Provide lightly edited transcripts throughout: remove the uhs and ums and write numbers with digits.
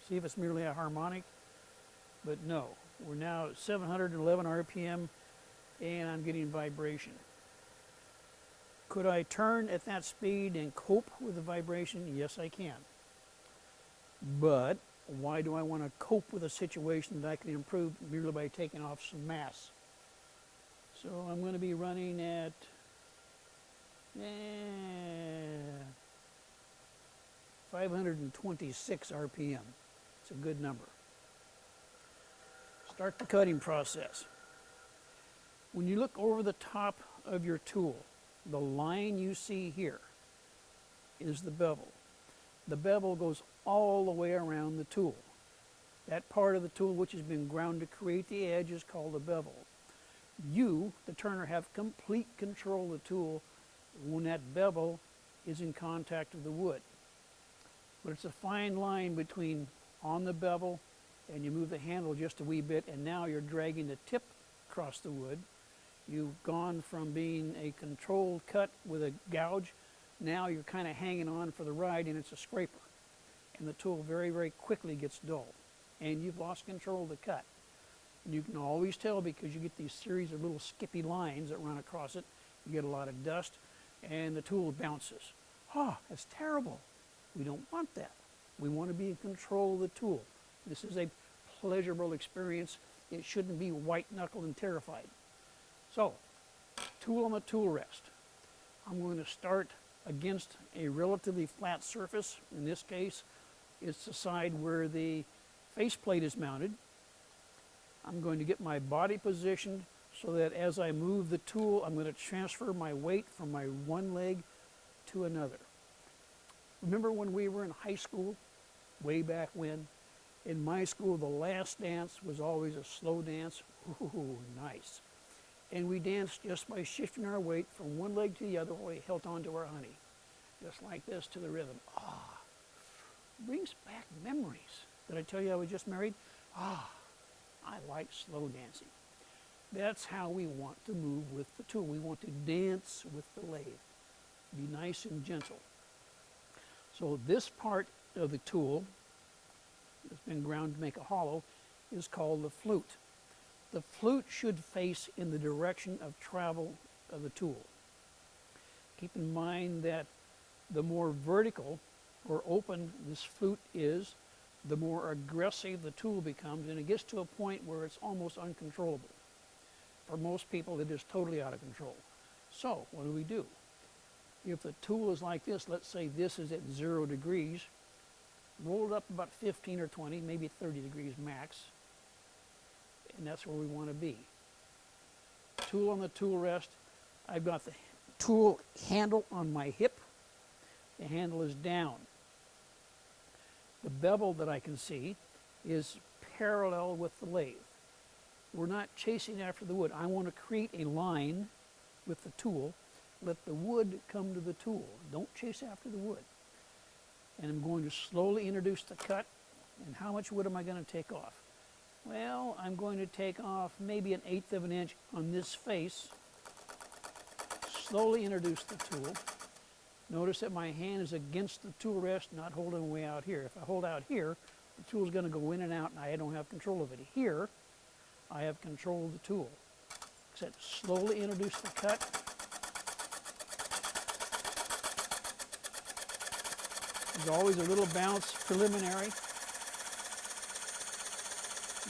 see if it's merely a harmonic, but no. We're now at 711 RPM and I'm getting vibration. Could I turn at that speed and cope with the vibration? Yes, I can. But why do I want to cope with a situation that I can improve merely by taking off some mass? So I'm going to be running at 526 RPM. It's a good number. Start the cutting process. When you look over the top of your tool, the line you see here is the bevel. The bevel goes all the way around the tool. That part of the tool which has been ground to create the edge is called the bevel. You, the turner, have complete control of the tool when that bevel is in contact with the wood. But it's a fine line between on the bevel and you move the handle just a wee bit and now you're dragging the tip across the wood. You've gone from being a controlled cut with a gouge, now you're kind of hanging on for the ride and it's a scraper. And the tool very, very quickly gets dull. And you've lost control of the cut. And you can always tell because you get these series of little skippy lines that run across it. You get a lot of dust and the tool bounces. Oh, that's terrible. We don't want that. We want to be in control of the tool. This is a pleasurable experience. It shouldn't be white-knuckled and terrified. So, tool on the tool rest. I'm going to start against a relatively flat surface. In this case, it's the side where the faceplate is mounted. I'm going to get my body positioned so that as I move the tool, I'm going to transfer my weight from my one leg to another. Remember when we were in high school, way back when? In my school, the last dance was always a slow dance. Ooh, nice. And we danced just by shifting our weight from one leg to the other while we held on to our honey. Just like this to the rhythm. Ah, brings back memories. Did I tell you I was just married? Ah, I like slow dancing. That's how we want to move with the tool. We want to dance with the lathe. Be nice and gentle. So this part of the tool that's been ground to make a hollow is called the flute. The flute should face in the direction of travel of the tool. Keep in mind that the more vertical or open this flute is, the more aggressive the tool becomes, and it gets to a point where it's almost uncontrollable. For most people, it is totally out of control. So, what do? If the tool is like this, let's say this is at 0 degrees, roll it up about 15 or 20, maybe 30 degrees max, and that's where we want to be. Tool on the tool rest. I've got the tool handle on my hip. The handle is down. The bevel that I can see is parallel with the lathe. We're not chasing after the wood. I want to create a line with the tool. Let the wood come to the tool. Don't chase after the wood. And I'm going to slowly introduce the cut. And how much wood am I going to take off? Well, I'm going to take off maybe 1/8 of an inch on this face. Slowly introduce the tool. Notice that my hand is against the tool rest, not holding way out here. If I hold out here, the tool is going to go in and out and I don't have control of it. Here, I have control of the tool. Except slowly introduce the cut. There's always a little bounce preliminary.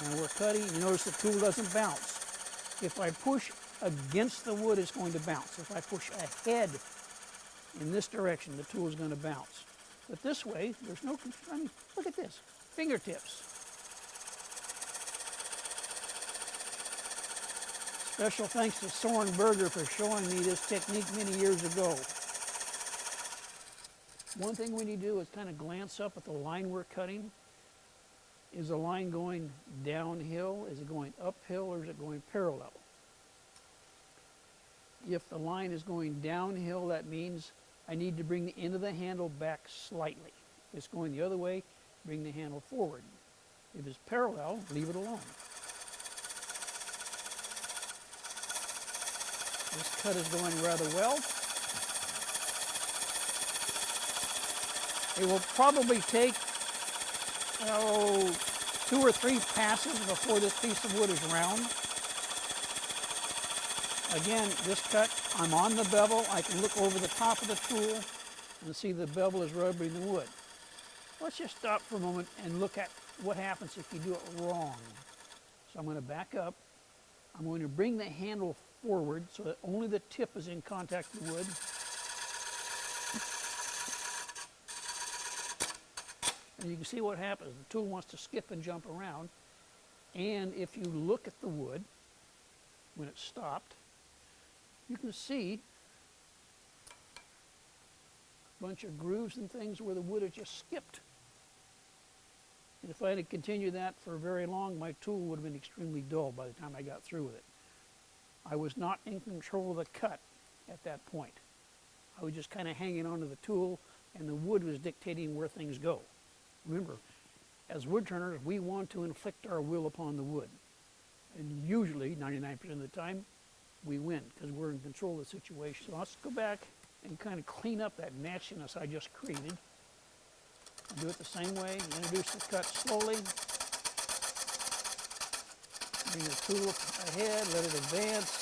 Now we're cutting, you notice the tool doesn't bounce. If I push against the wood, it's going to bounce. If I push ahead in this direction, the tool is going to bounce. But this way, there's no, I mean, look at this, fingertips. Special thanks to Soren Berger for showing me this technique many years ago. One thing we need to do is kind of glance up at the line we're cutting. Is the line going downhill? Is it going uphill or is it going parallel? If the line is going downhill, that means I need to bring the end of the handle back slightly. If it's going the other way, bring the handle forward. If it's parallel, leave it alone. This cut is going rather well. It will probably take oh, 2 or 3 passes before this piece of wood is round. Again, this cut, I'm on the bevel. I can look over the top of the tool and see the bevel is rubbing the wood. Let's just stop for a moment and look at what happens if you do it wrong. So I'm going to back up. I'm going to bring the handle forward so that only the tip is in contact with the wood. And you can see what happens. The tool wants to skip and jump around. And if you look at the wood, when it's stopped, you can see a bunch of grooves and things where the wood has just skipped. And if I had continued that for very long, my tool would have been extremely dull by the time I got through with it. I was not in control of the cut at that point. I was just kind of hanging onto the tool, and the wood was dictating where things go. Remember, as wood turners, we want to inflict our will upon the wood. And usually, 99% of the time, we win because we're in control of the situation. So let's go back and kind of clean up that nastiness I just created. Do it the same way. Introduce the cut slowly. Bring the tool ahead, let it advance.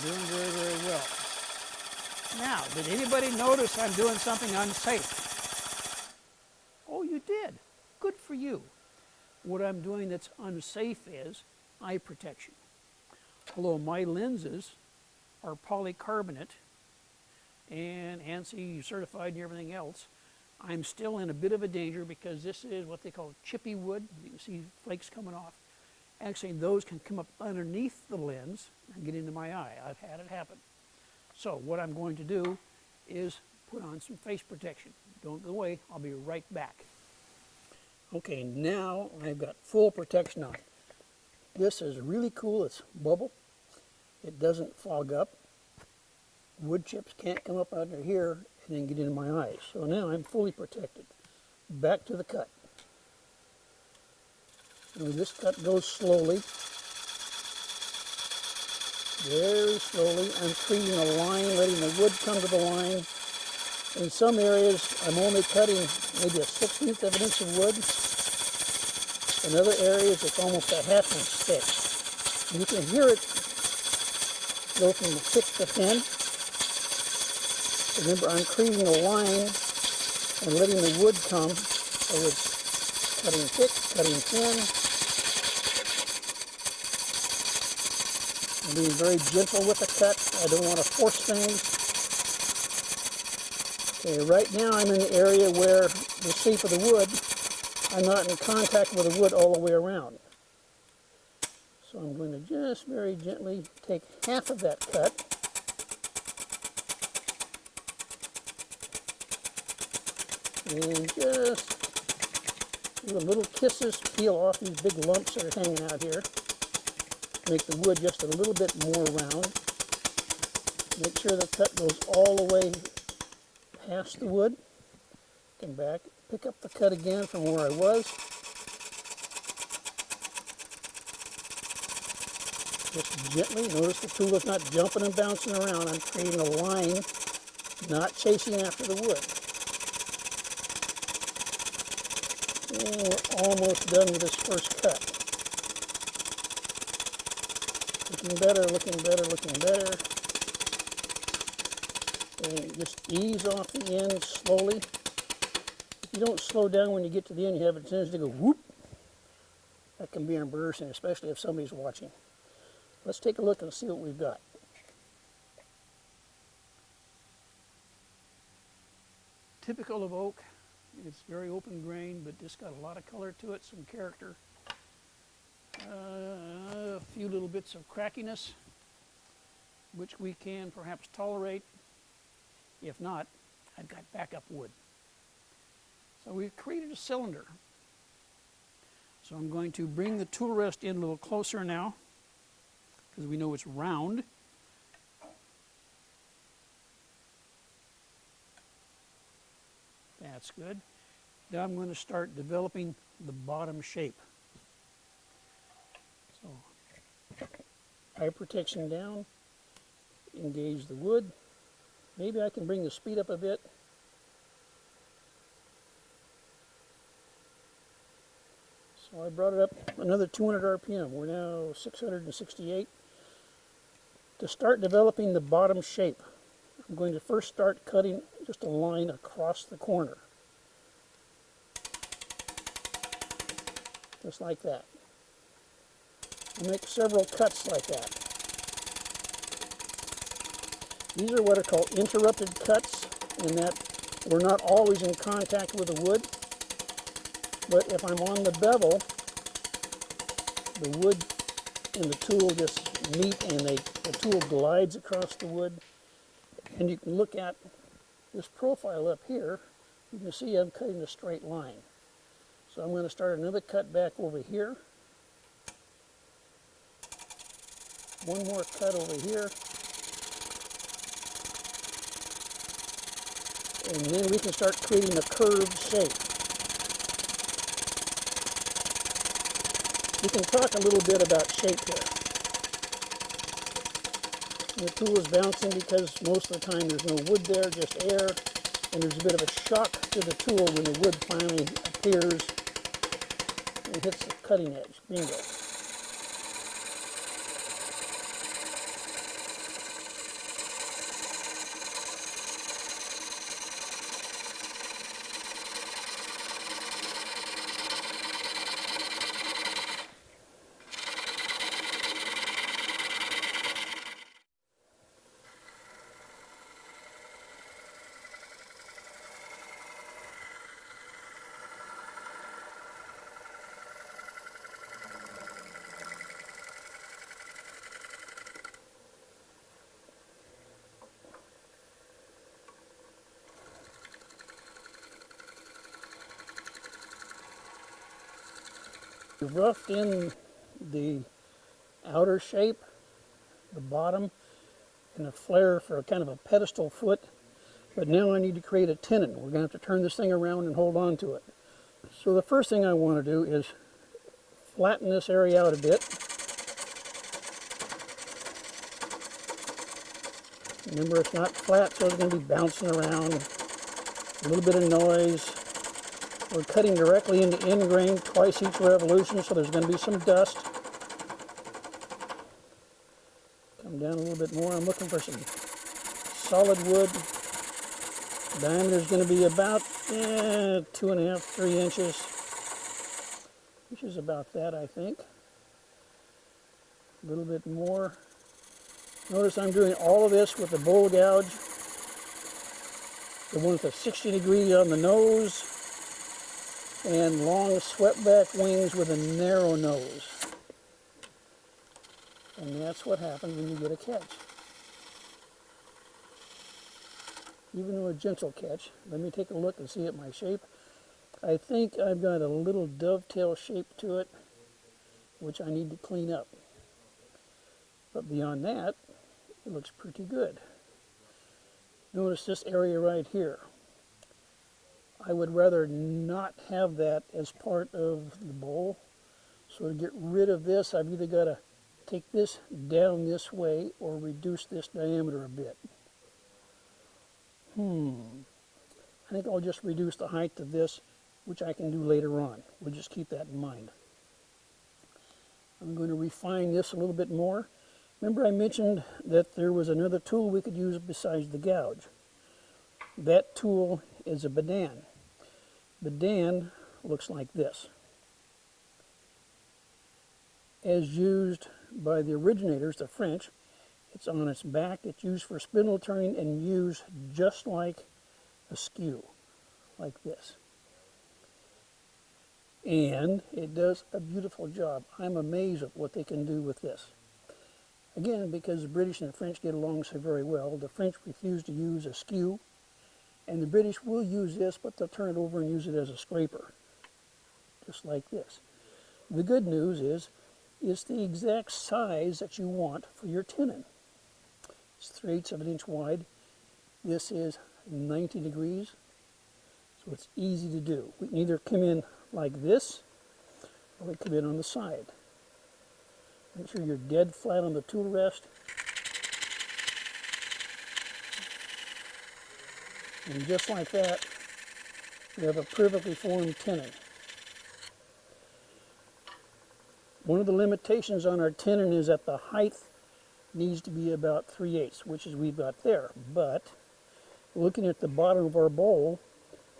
Doing very, very well. Now, did anybody notice I'm doing something unsafe? Oh, you did. Good for you. What I'm doing that's unsafe is eye protection. Although my lenses are polycarbonate and ANSI certified and everything else, I'm still in a bit of a danger because this is what they call chippy wood. You can see flakes coming off. Actually, those can come up underneath the lens and get into my eye. I've had it happen. So what I'm going to do is put on some face protection. Don't go away. I'll be right back. Okay, now I've got full protection on. This is really cool. It's bubble. It doesn't fog up. Wood chips can't come up under here and then get into my eyes. So now I'm fully protected. Back to the cut. And this cut goes slowly. Very slowly. I'm creating a line, letting the wood come to the line. In some areas, I'm only cutting maybe a 1/16 of an inch of wood. In other areas, it's almost a 1/2 inch thick. You can hear it go from thick to thin. Remember, I'm creating a line and letting the wood come. So it's cutting thick, cutting thin. I'm being very gentle with the cut. I don't want to force things. Okay, right now I'm in the area where the shape of the wood, I'm not in contact with the wood all the way around. So I'm going to just very gently take half of that cut and just do little kisses, peel off these big lumps that are hanging out here. Make the wood just a little bit more round. Make sure the cut goes all the way past the wood. Come back, pick up the cut again from where I was. Just gently, notice the tool is not jumping and bouncing around. I'm creating a line, not chasing after the wood. And we're almost done with this first cut. Looking better, looking better, looking better. And just ease off the end slowly. If you don't slow down when you get to the end, you have a tendency to go whoop. That can be embarrassing, especially if somebody's watching. Let's take a look and see what we've got. Typical of oak, it's very open grained, but just got a lot of color to it, some character. A few little bits of crackiness, which we can perhaps tolerate. If not, I've got backup wood. So we've created a cylinder. So I'm going to bring the tool rest in a little closer now, because we know it's round. That's good. Now I'm going to start developing the bottom shape. So, eye protection down, engage the wood. Maybe I can bring the speed up a bit. So I brought it up another 200 RPM. We're now 668. To start developing the bottom shape, I'm going to first start cutting just a line across the corner. Just like that. I make several cuts like that. These are what are called interrupted cuts, in that we're not always in contact with the wood. But if I'm on the bevel, the wood and the tool just meet, and the tool glides across the wood. And you can look at this profile up here. You can see I'm cutting a straight line. So I'm going to start another cut back over here. One more cut over here. And then we can start creating a curved shape. We can talk a little bit about shape here. And the tool is bouncing because most of the time there's no wood there, just air. And there's a bit of a shock to the tool when the wood finally appears and hits the cutting edge. Bingo. We've roughed in the outer shape, the bottom, and a flare for a kind of a pedestal foot. But now I need to create a tenon. We're going to have to turn this thing around and hold on to it. So the first thing I want to do is flatten this area out a bit. Remember, it's not flat, so it's going to be bouncing around. A little bit of noise. We're cutting directly into end grain twice each revolution, so there's going to be some dust. Come down a little bit more. I'm looking for some solid wood. Diameter is going to be about 2.5, 3 inches, which is about that, I think. A little bit more. Notice I'm doing all of this with the bowl gouge, the one with the 60 degree on the nose, and long swept back wings with a narrow nose. And that's what happens when you get a catch. Even though a gentle catch, let me take a look and see at my shape. I think I've got a little dovetail shape to it, which I need to clean up. But beyond that, it looks pretty good. Notice this area right here. I would rather not have that as part of the bowl. So to get rid of this, I've either got to take this down this way or reduce this diameter a bit. I think I'll just reduce the height of this, which I can do later on. We'll just keep that in mind. I'm going to refine this a little bit more. Remember I mentioned that there was another tool we could use besides the gouge. That tool is a badan. Badan looks like this. As used by the originators, the French, it's on its back. It's used for spindle turning and used just like a skew, like this. And it does a beautiful job. I'm amazed at what they can do with this. Again, because the British and the French get along so very well, the French refuse to use a skew, and the British will use this, but they'll turn it over and use it as a scraper, just like this. The good news is, it's the exact size that you want for your tenon. It's 3/8 of an inch wide. This is 90 degrees, so it's easy to do. We can either come in like this, or we come in on the side. Make sure you're dead flat on the tool rest. And just like that, we have a perfectly formed tenon. One of the limitations on our tenon is that the height needs to be about 3/8, which is we've got there. But looking at the bottom of our bowl,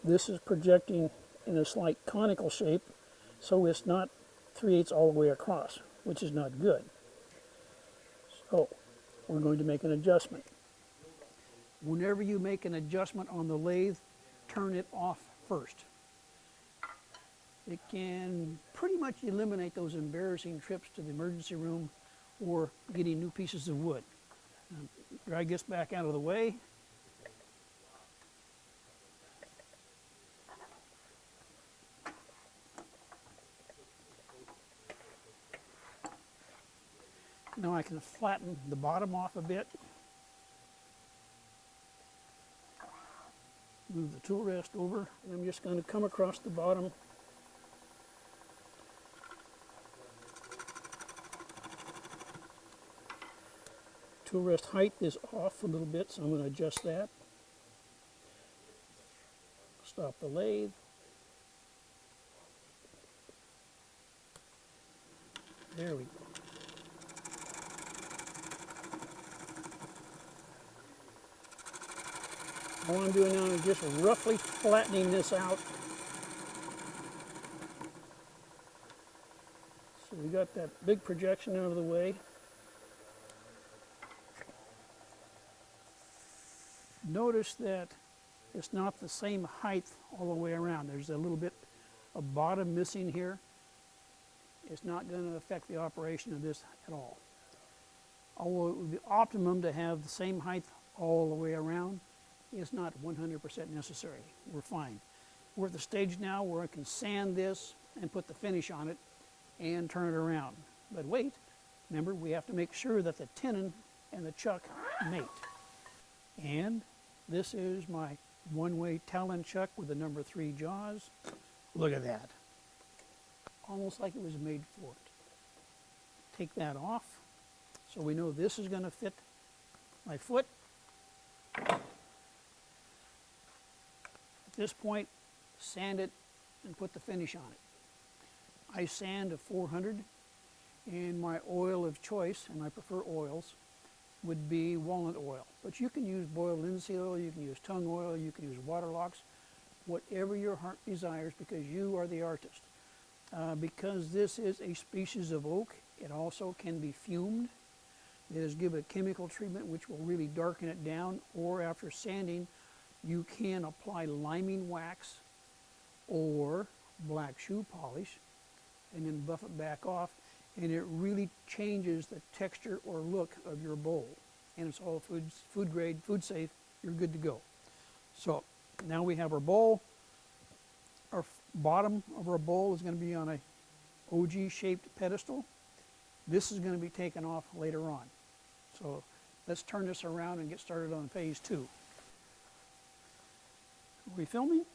this is projecting in a slight conical shape, so it's not 3/8 all the way across, which is not good. So we're going to make an adjustment. Whenever you make an adjustment on the lathe, turn it off first. It can pretty much eliminate those embarrassing trips to the emergency room or getting new pieces of wood. Drag this back out of the way. Now I can flatten the bottom off a bit. Move the tool rest over, and I'm just going to come across the bottom. Tool rest height is off a little bit, so I'm going to adjust that. Stop the lathe. There we go. All I'm doing now is just roughly flattening this out. So we got that big projection out of the way. Notice that it's not the same height all the way around. There's a little bit of bottom missing here. It's not going to affect the operation of this at all. Although it would be optimum to have the same height all the way around, it's not 100% necessary. We're fine. We're at the stage now where I can sand this and put the finish on it and turn it around. But wait, remember, we have to make sure that the tenon and the chuck mate. And this is my one-way Talon chuck with the number 3 jaws. Look at that. Almost like it was made for it. Take that off so we know this is going to fit my foot. At this point, sand it and put the finish on it. I sand a 400, and my oil of choice, and I prefer oils, would be walnut oil. But you can use boiled linseed oil, you can use tung oil, you can use waterlocks, whatever your heart desires, because you are the artist. Because this is a species of oak, it also can be fumed. It is given a chemical treatment which will really darken it down, or after sanding, you can apply liming wax or black shoe polish and then buff it back off, and it really changes the texture or look of your bowl. And it's all food grade, food safe, you're good to go. So now we have our bowl. Our bottom of our bowl is going to be on a OG shaped pedestal. This is going to be taken off later on. So let's turn this around and get started on phase 2. Are we filming?